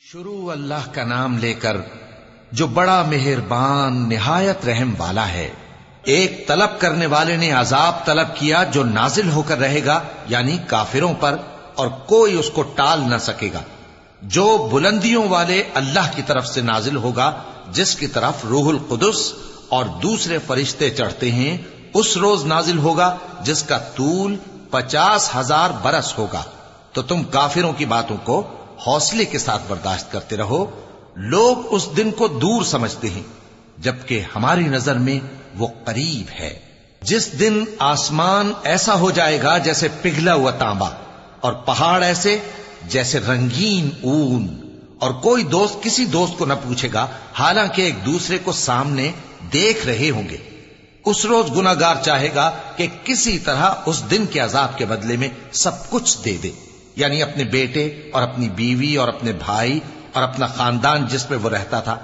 شروع اللہ کا نام لے کر جو بڑا مہربان نہایت رحم والا ہے۔ ایک طلب کرنے والے نے عذاب طلب کیا جو نازل ہو کر رہے گا، یعنی کافروں پر، اور کوئی اس کو ٹال نہ سکے گا۔ جو بلندیوں والے اللہ کی طرف سے نازل ہوگا، جس کی طرف روح القدس اور دوسرے فرشتے چڑھتے ہیں، اس روز نازل ہوگا جس کا طول 50,000 برس ہوگا۔ تو تم کافروں کی باتوں کو حوصلے کے ساتھ برداشت کرتے رہو۔ لوگ اس دن کو دور سمجھتے ہیں، جبکہ ہماری نظر میں وہ قریب ہے۔ جس دن آسمان ایسا ہو جائے گا جیسے پگھلا ہوا تانبا، اور پہاڑ ایسے جیسے رنگین اون، اور کوئی دوست کسی دوست کو نہ پوچھے گا، حالانکہ ایک دوسرے کو سامنے دیکھ رہے ہوں گے۔ اس روز گناہگار چاہے گا کہ کسی طرح اس دن کے عذاب کے بدلے میں سب کچھ دے دے، یعنی اپنے بیٹے اور اپنی بیوی اور اپنے بھائی اور اپنا خاندان جس میں وہ رہتا تھا،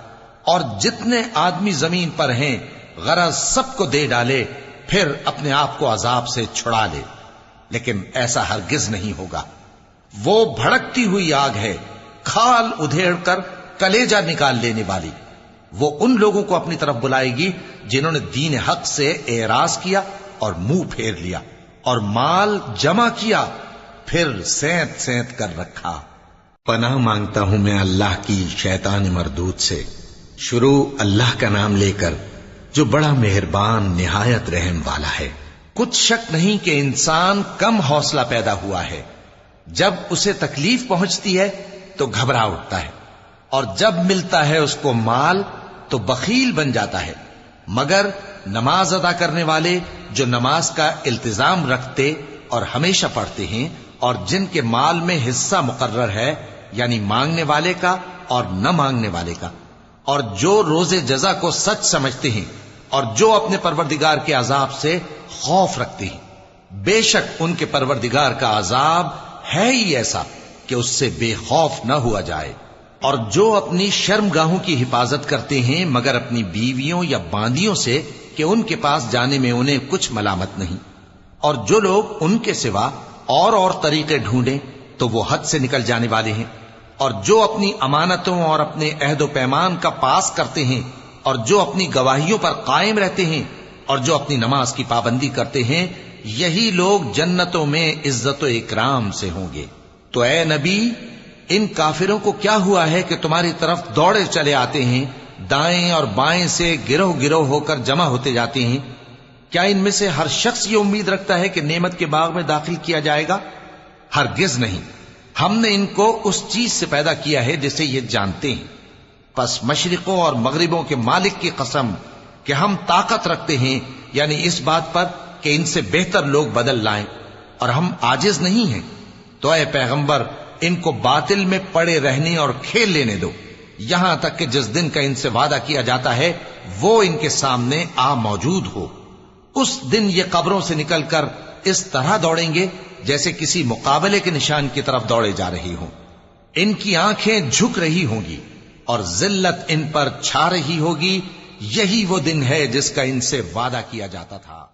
اور جتنے آدمی زمین پر ہیں، غرض سب کو دے ڈالے، پھر اپنے آپ کو عذاب سے چھڑا لے۔ لیکن ایسا ہرگز نہیں ہوگا۔ وہ بھڑکتی ہوئی آگ ہے، کھال ادھیڑ کر کلیجہ نکال لینے والی۔ وہ ان لوگوں کو اپنی طرف بلائے گی جنہوں نے دین حق سے اعراض کیا اور منہ پھیر لیا، اور مال جمع کیا پھر سینت سینت کر رکھا۔ پناہ مانگتا ہوں میں اللہ کی شیطان مردود سے۔ شروع اللہ کا نام لے کر جو بڑا مہربان نہایت رحم والا ہے۔ کچھ شک نہیں کہ انسان کم حوصلہ پیدا ہوا ہے۔ جب اسے تکلیف پہنچتی ہے تو گھبرا اٹھتا ہے، اور جب ملتا ہے اس کو مال تو بخیل بن جاتا ہے۔ مگر نماز ادا کرنے والے جو نماز کا التزام رکھتے اور ہمیشہ پڑھتے ہیں، اور جن کے مال میں حصہ مقرر ہے، یعنی مانگنے والے کا اور نہ مانگنے والے کا، اور جو روز جزا کو سچ سمجھتے ہیں، اور جو اپنے پروردگار کے عذاب سے خوف رکھتے ہیں، بے شک ان کے پروردگار کا عذاب ہے ہی ایسا کہ اس سے بے خوف نہ ہوا جائے۔ اور جو اپنی شرمگاہوں کی حفاظت کرتے ہیں مگر اپنی بیویوں یا باندیوں سے کہ ان کے پاس جانے میں انہیں کچھ ملامت نہیں، اور جو لوگ ان کے سوا اور طریقے ڈھونڈیں تو وہ حد سے نکل جانے والے ہیں، اور جو اپنی امانتوں اور اپنے عہد و پیمان کا پاس کرتے ہیں، اور جو اپنی گواہیوں پر قائم رہتے ہیں، اور جو اپنی نماز کی پابندی کرتے ہیں، یہی لوگ جنتوں میں عزت و اکرام سے ہوں گے۔ تو اے نبی، ان کافروں کو کیا ہوا ہے کہ تمہاری طرف دوڑے چلے آتے ہیں، دائیں اور بائیں سے گروہ گروہ ہو کر جمع ہوتے جاتے ہیں؟ کیا ان میں سے ہر شخص یہ امید رکھتا ہے کہ نعمت کے باغ میں داخل کیا جائے گا؟ ہرگز نہیں۔ ہم نے ان کو اس چیز سے پیدا کیا ہے جسے یہ جانتے ہیں۔ پس مشرقوں اور مغربوں کے مالک کی قسم کہ ہم طاقت رکھتے ہیں، یعنی اس بات پر کہ ان سے بہتر لوگ بدل لائیں، اور ہم عاجز نہیں ہیں۔ تو اے پیغمبر، ان کو باطل میں پڑے رہنے اور کھیل لینے دو، یہاں تک کہ جس دن کا ان سے وعدہ کیا جاتا ہے وہ ان کے سامنے آ موجود ہو۔ اس دن یہ قبروں سے نکل کر اس طرح دوڑیں گے جیسے کسی مقابلے کے نشان کی طرف دوڑے جا رہی ہوں۔ ان کی آنکھیں جھک رہی ہوں گی اور ذلت ان پر چھا رہی ہوگی۔ یہی وہ دن ہے جس کا ان سے وعدہ کیا جاتا تھا۔